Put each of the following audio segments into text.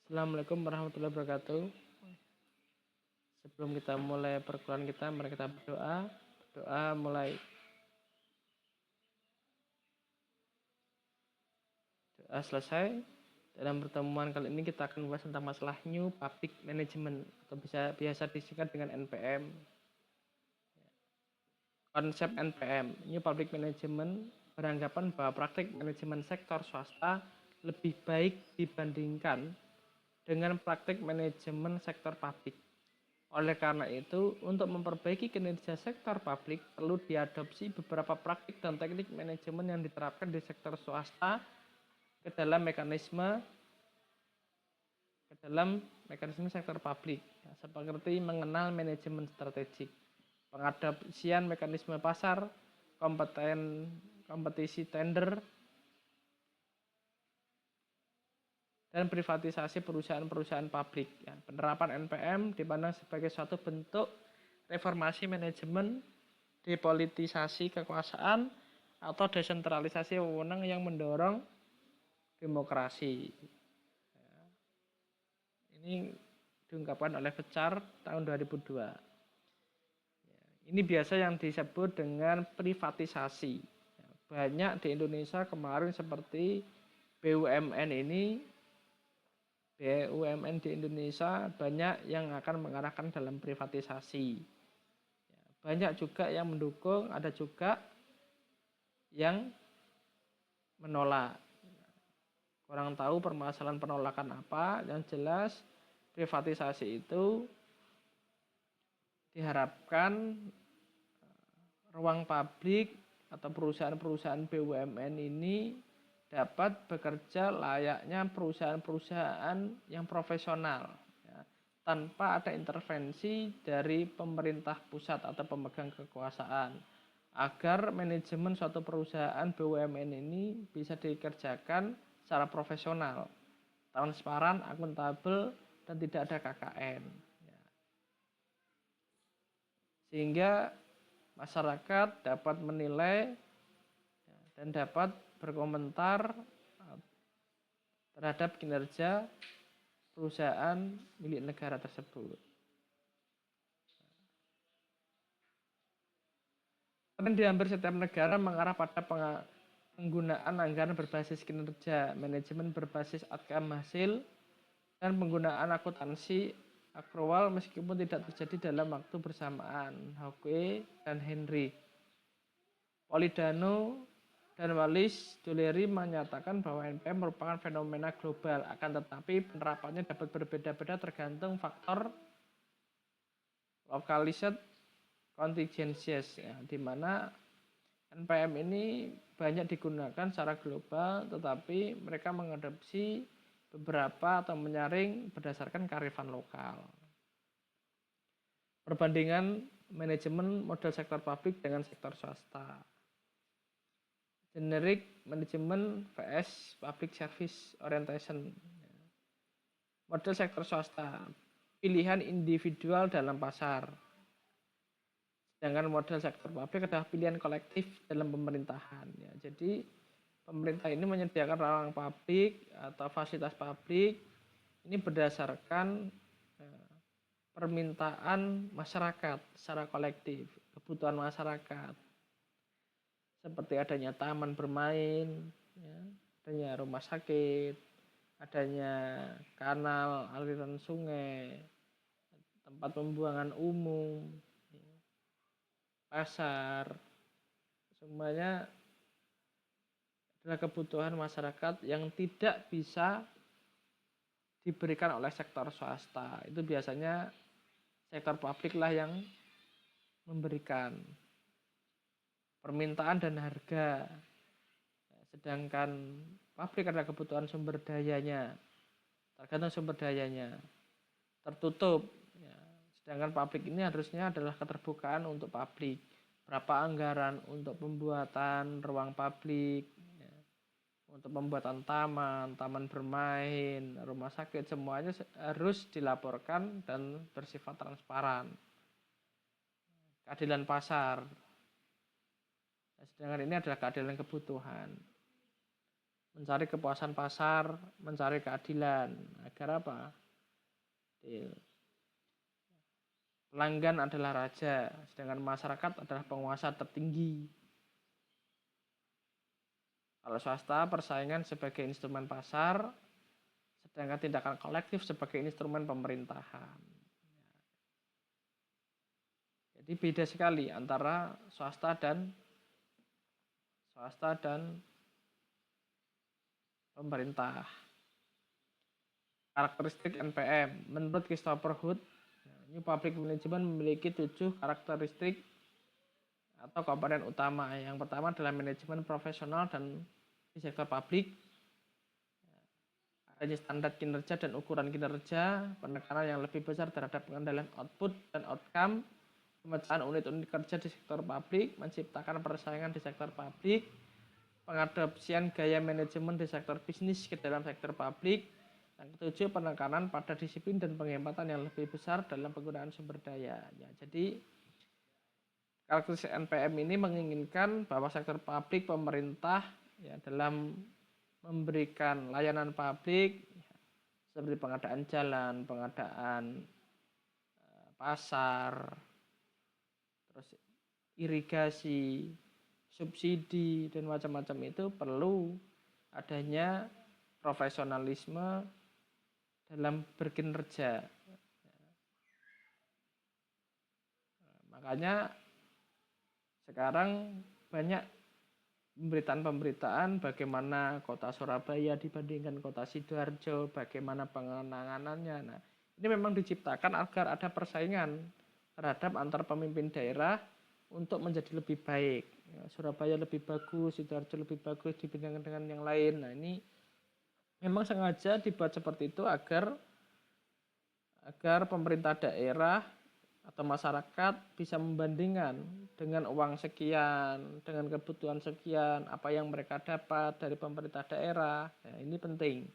Assalamualaikum warahmatullahi wabarakatuh. Sebelum kita mulai perkuliahan kita, mari kita berdoa. Berdoa mulai. Doa selesai. Dalam pertemuan kali ini kita akan membahas tentang masalah New Public Management atau biasa disingkat dengan NPM. Konsep NPM, New Public Management, beranggapan bahwa praktik manajemen sektor swasta lebih baik dibandingkan dengan praktik manajemen sektor publik. Oleh karena itu, untuk memperbaiki kinerja sektor publik perlu diadopsi beberapa praktik dan teknik manajemen yang diterapkan di sektor swasta ke dalam mekanisme sektor publik, seperti mengenal manajemen strategik, pengadopsian mekanisme pasar, kompetisi tender, dan privatisasi perusahaan-perusahaan publik. Penerapan NPM dipandang sebagai suatu bentuk reformasi manajemen, depolitisasi kekuasaan, atau desentralisasi wewenang yang mendorong demokrasi. Ini diungkapkan oleh Vecar tahun 2002. Ini biasa yang disebut dengan privatisasi. Banyak di Indonesia kemarin seperti BUMN di Indonesia banyak yang akan mengarahkan dalam privatisasi. Banyak juga yang mendukung, ada juga yang menolak. Kurang tahu permasalahan penolakan apa, yang jelas privatisasi itu diharapkan ruang publik atau perusahaan-perusahaan BUMN ini dapat bekerja layaknya perusahaan-perusahaan yang profesional, tanpa ada intervensi dari pemerintah pusat atau pemegang kekuasaan, agar manajemen suatu perusahaan BUMN ini bisa dikerjakan secara profesional, transparan, akuntabel, dan tidak ada KKN. Sehingga masyarakat dapat menilai dan dapat berkomentar terhadap kinerja perusahaan milik negara tersebut. Dan di hampir setiap negara mengarah pada penggunaan anggaran berbasis kinerja, manajemen berbasis outcome hasil, dan penggunaan akuntansi akrual meskipun tidak terjadi dalam waktu bersamaan. Hauke dan Henry. Polidano dan Wallis Doleri menyatakan bahwa NPM merupakan fenomena global, akan tetapi penerapannya dapat berbeda-beda tergantung faktor localized contingencies, di mana NPM ini banyak digunakan secara global, tetapi mereka mengadopsi beberapa atau menyaring berdasarkan kearifan lokal. Perbandingan manajemen model sektor publik dengan sektor swasta. Generic management vs public service orientation. Model sektor swasta, pilihan individual dalam pasar. Sedangkan model sektor publik adalah pilihan kolektif dalam pemerintahan. Jadi pemerintah ini menyediakan ruang publik atau fasilitas publik ini berdasarkan permintaan masyarakat secara kolektif, kebutuhan masyarakat, seperti adanya taman bermain, adanya rumah sakit, adanya kanal, aliran sungai, tempat pembuangan umum, pasar, semuanya adalah kebutuhan masyarakat yang tidak bisa diberikan oleh sektor swasta. Itu biasanya sektor publik lah yang memberikan permintaan dan harga, sedangkan publik adalah kebutuhan sumber dayanya, tergantung sumber dayanya, tertutup. Sedangkan publik ini harusnya adalah keterbukaan untuk publik. Berapa anggaran untuk pembuatan ruang publik, untuk pembuatan taman bermain, rumah sakit, semuanya harus dilaporkan dan bersifat transparan. Keadilan pasar. Sedangkan ini adalah keadilan kebutuhan. mencari kepuasan pasar, mencari keadilan. Agar apa? Pelanggan adalah raja, sedangkan masyarakat adalah penguasa tertinggi. Kalau swasta, persaingan sebagai instrumen pasar, sedangkan tindakan kolektif sebagai instrumen pemerintahan. Jadi beda sekali antara swasta dan pemerintah. Karakteristik NPM. Menurut Christopher Hood, New Public Management memiliki 7 karakteristik atau komponen utama. Yang pertama adalah manajemen profesional dan di sektor publik. Adanya standar kinerja dan ukuran kinerja, penekanan yang lebih besar terhadap pengendalian output dan outcome, pemecahan unit-unit kerja di sektor publik, menciptakan persaingan di sektor publik, pengadopsian gaya manajemen di sektor bisnis ke dalam sektor publik. Yang ketujuh, penekanan pada disiplin dan penghematan yang lebih besar dalam penggunaan sumber daya. Ya, jadi karakteristik NPM ini menginginkan bahwa sektor publik, pemerintah ya, dalam memberikan layanan publik seperti pengadaan jalan, pengadaan pasar, terus irigasi, subsidi dan macam-macam itu perlu adanya profesionalisme dalam berkinerja. Makanya sekarang banyak pemberitaan bagaimana kota Surabaya dibandingkan kota Sidoarjo, bagaimana penanganannya. Nah, ini memang diciptakan agar ada persaingan terhadap antar pemimpin daerah untuk menjadi lebih baik. Surabaya lebih bagus, Sidoarjo lebih bagus dibandingkan dengan yang lain. Nah, ini memang sengaja dibuat seperti itu agar pemerintah daerah atau masyarakat bisa membandingkan dengan uang sekian, dengan kebutuhan sekian, apa yang mereka dapat dari pemerintah daerah. Nah, ini penting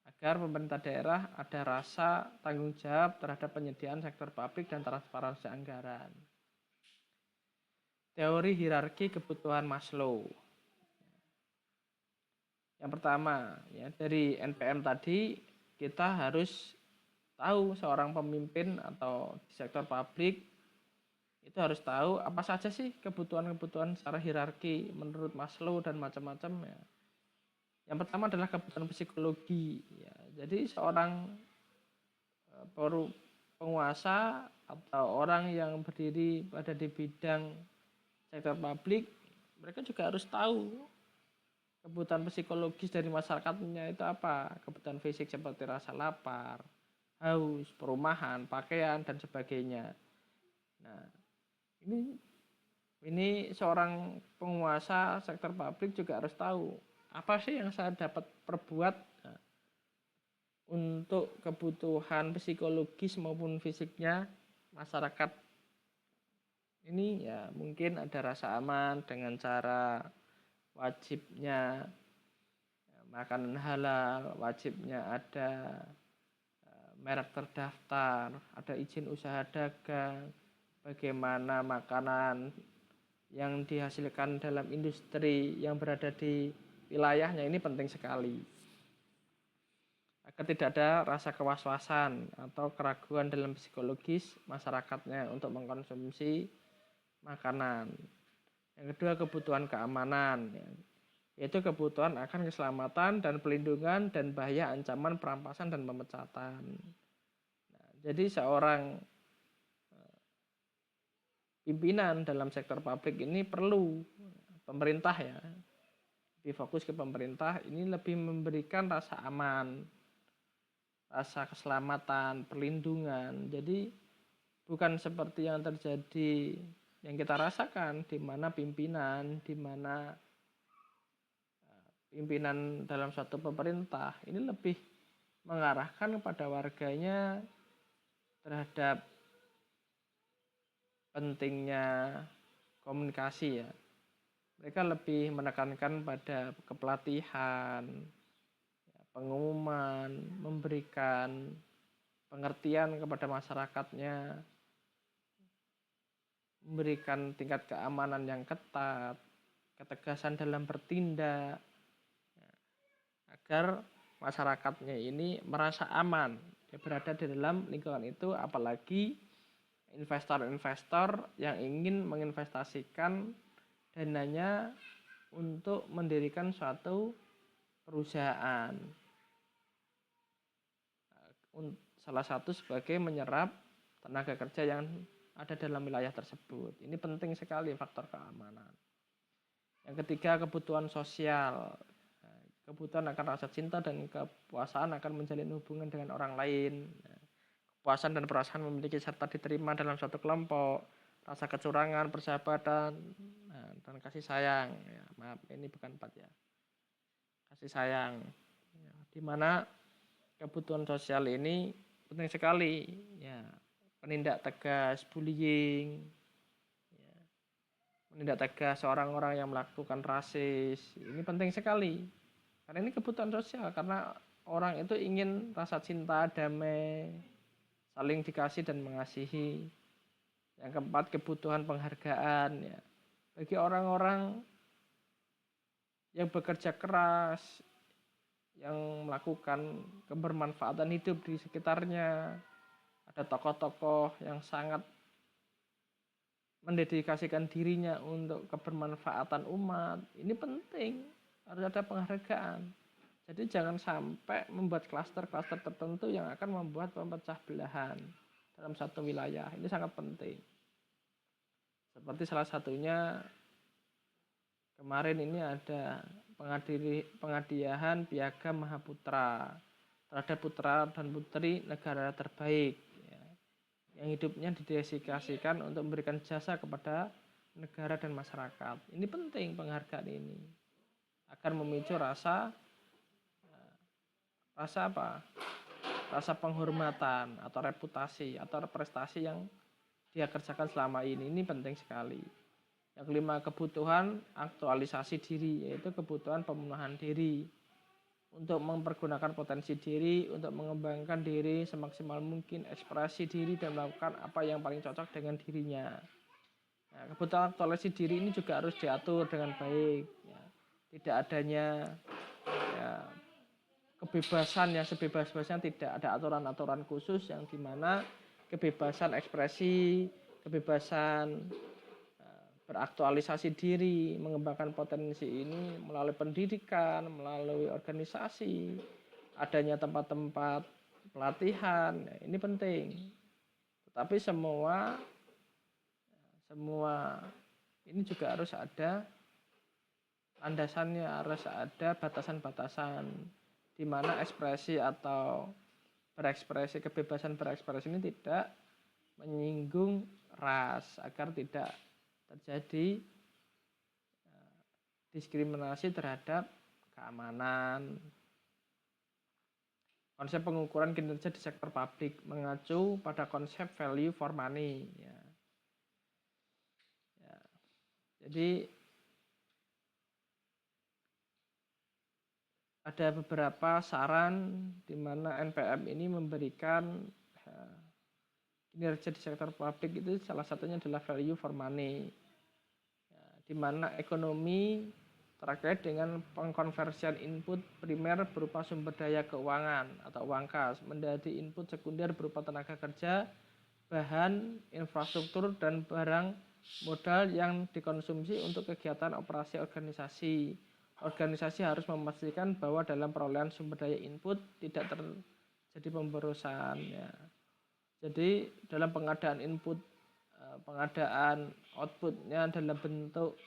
agar pemerintah daerah ada rasa tanggung jawab terhadap penyediaan sektor publik dan transparansi anggaran. Teori hierarki kebutuhan Maslow. Yang pertama, ya, dari NPM tadi kita harus tahu seorang pemimpin atau di sektor publik itu harus tahu apa saja sih kebutuhan-kebutuhan secara hierarki menurut Maslow dan macam-macam ya. Yang pertama adalah kebutuhan psikologi. Ya, jadi seorang penguasa atau orang yang berdiri pada di bidang sektor publik, mereka juga harus tahu kebutuhan psikologis dari masyarakatnya itu apa. Kebutuhan fisik seperti rasa lapar, haus, perumahan, pakaian, dan sebagainya. Nah, ini seorang penguasa sektor publik juga harus tahu apa sih yang saya dapat perbuat untuk kebutuhan psikologis maupun fisiknya masyarakat. Ini ya mungkin ada rasa aman dengan cara wajibnya makanan halal, wajibnya ada merek terdaftar, ada izin usaha dagang, bagaimana makanan yang dihasilkan dalam industri yang berada di wilayahnya ini penting sekali. Agar tidak ada rasa kewaswasan atau keraguan dalam psikologis masyarakatnya untuk mengkonsumsi makanan. Yang kedua, kebutuhan keamanan, yaitu kebutuhan akan keselamatan dan pelindungan dan bahaya ancaman perampasan dan pemecatan. Nah, jadi seorang pimpinan dalam sektor publik ini perlu pemerintah ya, lebih fokus ke pemerintah ini lebih memberikan rasa aman, rasa keselamatan, perlindungan. Jadi bukan seperti yang terjadi yang kita rasakan di mana pimpinan dalam suatu pemerintah ini lebih mengarahkan kepada warganya terhadap pentingnya komunikasi ya. Mereka lebih menekankan pada kepelatihan, pengumuman, memberikan pengertian kepada masyarakatnya, memberikan tingkat keamanan yang ketat, ketegasan dalam bertindak. agar masyarakatnya ini merasa aman, dia berada di dalam lingkungan itu, apalagi investor-investor yang ingin menginvestasikan dananya untuk mendirikan suatu perusahaan. Salah satu sebagai menyerap tenaga kerja yang ada dalam wilayah tersebut. Ini penting sekali faktor keamanan. Yang ketiga, kebutuhan sosial. Kebutuhan akan rasa cinta dan kepuasan akan menjalin hubungan dengan orang lain. Kepuasan dan perasaan memiliki serta diterima dalam suatu kelompok. Rasa kecurangan, persahabatan, dan kasih sayang. Ya, maaf, ini bukan 4 ya. Kasih sayang. Ya, dimana kebutuhan sosial ini penting sekali. Ya, menindak tegas bullying, ya, menindak tegas orang-orang yang melakukan rasis. Ini penting sekali. Karena ini kebutuhan sosial, karena orang itu ingin rasa cinta, damai, saling dikasih dan mengasihi. Yang keempat, kebutuhan penghargaan, ya. Bagi orang-orang yang bekerja keras, yang melakukan kebermanfaatan hidup di sekitarnya, ada tokoh-tokoh yang sangat mendedikasikan dirinya untuk kebermanfaatan umat, ini penting, harus ada penghargaan. Jadi jangan sampai membuat klaster-klaster tertentu yang akan membuat pemecah belahan dalam satu wilayah. Ini sangat penting. Seperti salah satunya kemarin ini ada pengadiahan Piagam Mahaputra terhadap putra dan putri negara terbaik, ya, yang hidupnya didedikasikan untuk memberikan jasa kepada negara dan masyarakat. Ini penting, penghargaan ini akan memicu rasa apa? Rasa penghormatan atau reputasi atau prestasi yang dia kerjakan selama ini. Ini penting sekali. Yang kelima, kebutuhan aktualisasi diri, yaitu kebutuhan pemenuhan diri untuk mempergunakan potensi diri, untuk mengembangkan diri semaksimal mungkin, ekspresi diri dan melakukan apa yang paling cocok dengan dirinya. Nah, kebutuhan aktualisasi diri ini juga harus diatur dengan baik, ya. Tidak adanya, ya, kebebasan yang sebebas-bebasnya, tidak ada aturan-aturan khusus yang dimana kebebasan ekspresi, kebebasan beraktualisasi diri, mengembangkan potensi ini melalui pendidikan, melalui organisasi, adanya tempat-tempat pelatihan, ini penting. Tetapi semua ini juga harus ada landasannya, harus ada batasan-batasan di mana ekspresi atau berekspresi, kebebasan berekspresi ini tidak menyinggung ras, agar tidak terjadi diskriminasi terhadap keamanan. Konsep pengukuran kinerja di sektor publik mengacu pada konsep value for money, ya. Ya. Jadi ada beberapa saran di mana NPM ini memberikan kinerja di sektor publik itu salah satunya adalah value for money, ya, di mana ekonomi terkait dengan pengkonversian input primer berupa sumber daya keuangan atau uang kas menjadi input sekunder berupa tenaga kerja, bahan, infrastruktur, dan barang modal yang dikonsumsi untuk kegiatan operasi organisasi. Organisasi harus memastikan bahwa dalam perolehan sumber daya input tidak terjadi pemborosan, ya. Jadi dalam pengadaan input, pengadaan outputnya dalam bentuk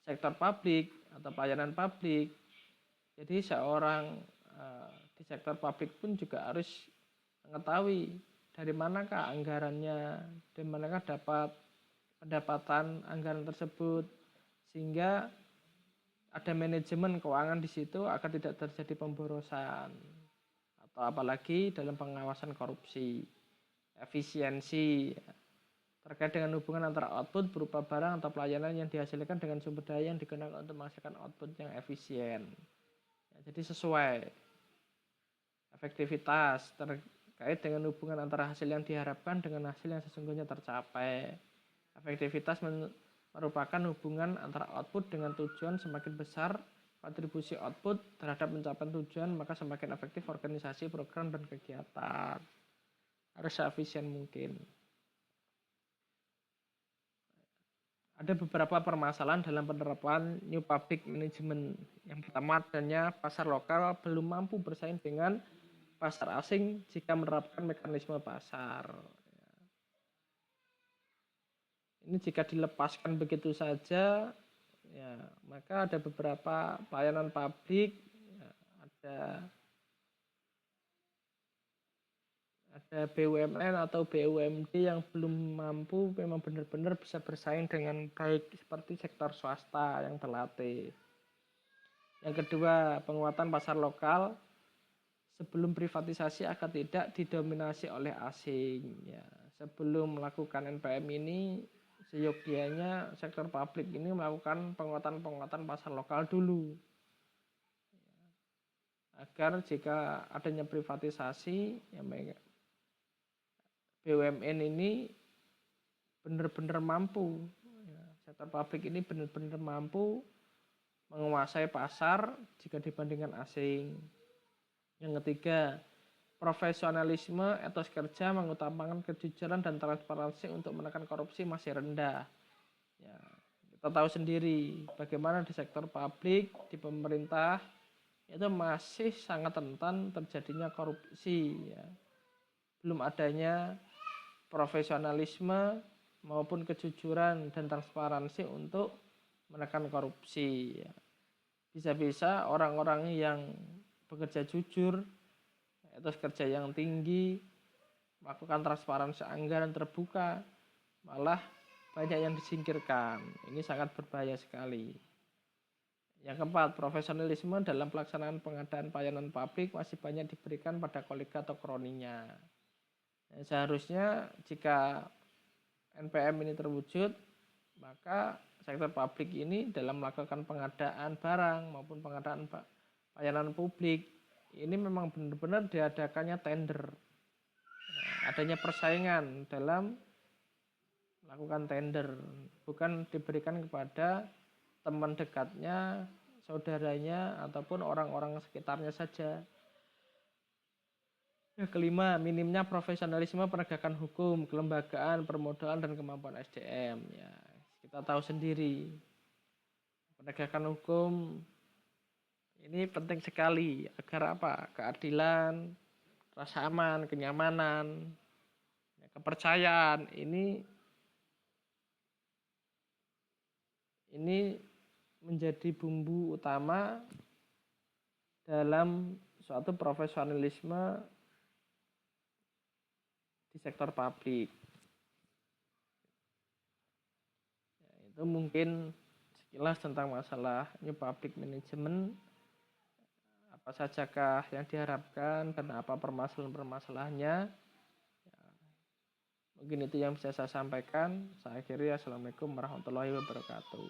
sektor publik atau pelayanan publik. Jadi seorang di sektor publik pun juga harus mengetahui dari manakah anggarannya, dari manakah dapat pendapatan anggaran tersebut, sehingga ada manajemen keuangan di situ agar tidak terjadi pemborosan atau apalagi dalam pengawasan korupsi. Efisiensi terkait dengan hubungan antara output berupa barang atau pelayanan yang dihasilkan dengan sumber daya yang digunakan untuk menghasilkan output yang efisien, ya, jadi sesuai. Efektivitas terkait dengan hubungan antara hasil yang diharapkan dengan hasil yang sesungguhnya tercapai. Efektivitas merupakan hubungan antara output dengan tujuan semakin besar, kontribusi output terhadap pencapaian tujuan, maka semakin efektif organisasi, program, dan kegiatan. Harus seefisien mungkin. Ada beberapa permasalahan dalam penerapan New Public Management. Yang pertama, adanya pasar lokal belum mampu bersaing dengan pasar asing jika menerapkan mekanisme pasar. Ini jika dilepaskan begitu saja, ya, maka ada beberapa pelayanan publik, ya, ada BUMN atau BUMD yang belum mampu memang benar-benar bisa bersaing dengan baik seperti sektor swasta yang terlatih. Yang kedua, penguatan pasar lokal sebelum privatisasi agar tidak didominasi oleh asing. Ya, sebelum melakukan NPM ini, seyogianya sektor publik ini melakukan penguatan pasar lokal dulu. Agar jika adanya privatisasi, ya, BUMN ini benar-benar mampu, sektor publik ini benar-benar mampu menguasai pasar jika dibandingkan asing. Yang ketiga, profesionalisme etos kerja mengutamakan kejujuran dan transparansi untuk menekan korupsi masih rendah. Ya, kita tahu sendiri bagaimana di sektor publik, di pemerintah itu masih sangat rentan terjadinya korupsi. Ya. Belum adanya profesionalisme maupun kejujuran dan transparansi untuk menekan korupsi. Bisa-bisa orang-orang yang bekerja jujur, etos kerja yang tinggi, melakukan transparansi anggaran terbuka, malah banyak yang disingkirkan. Ini sangat berbahaya sekali. Yang keempat, profesionalisme dalam pelaksanaan pengadaan pelayanan publik masih banyak diberikan pada kolega atau kroninya. Seharusnya jika NPM ini terwujud, maka sektor publik ini dalam melakukan pengadaan barang maupun pengadaan pelayanan publik ini memang benar-benar diadakannya tender. Adanya persaingan dalam melakukan tender, bukan diberikan kepada teman dekatnya, saudaranya, ataupun orang-orang sekitarnya saja. Yang kelima, minimnya profesionalisme penegakan hukum, kelembagaan, permodalan, dan kemampuan SDM. Ya, kita tahu sendiri, penegakan hukum ini penting sekali agar apa? Keadilan, rasa aman, kenyamanan, kepercayaan ini menjadi bumbu utama dalam suatu profesionalisme di sektor publik. Ya, itu mungkin sekilas tentang masalah New Public Management. Apa sajakah yang diharapkan dan apa permasalahan-permasalahannya. Ya, mungkin itu yang bisa saya sampaikan. Saya akhiri. Assalamualaikum warahmatullahi wabarakatuh.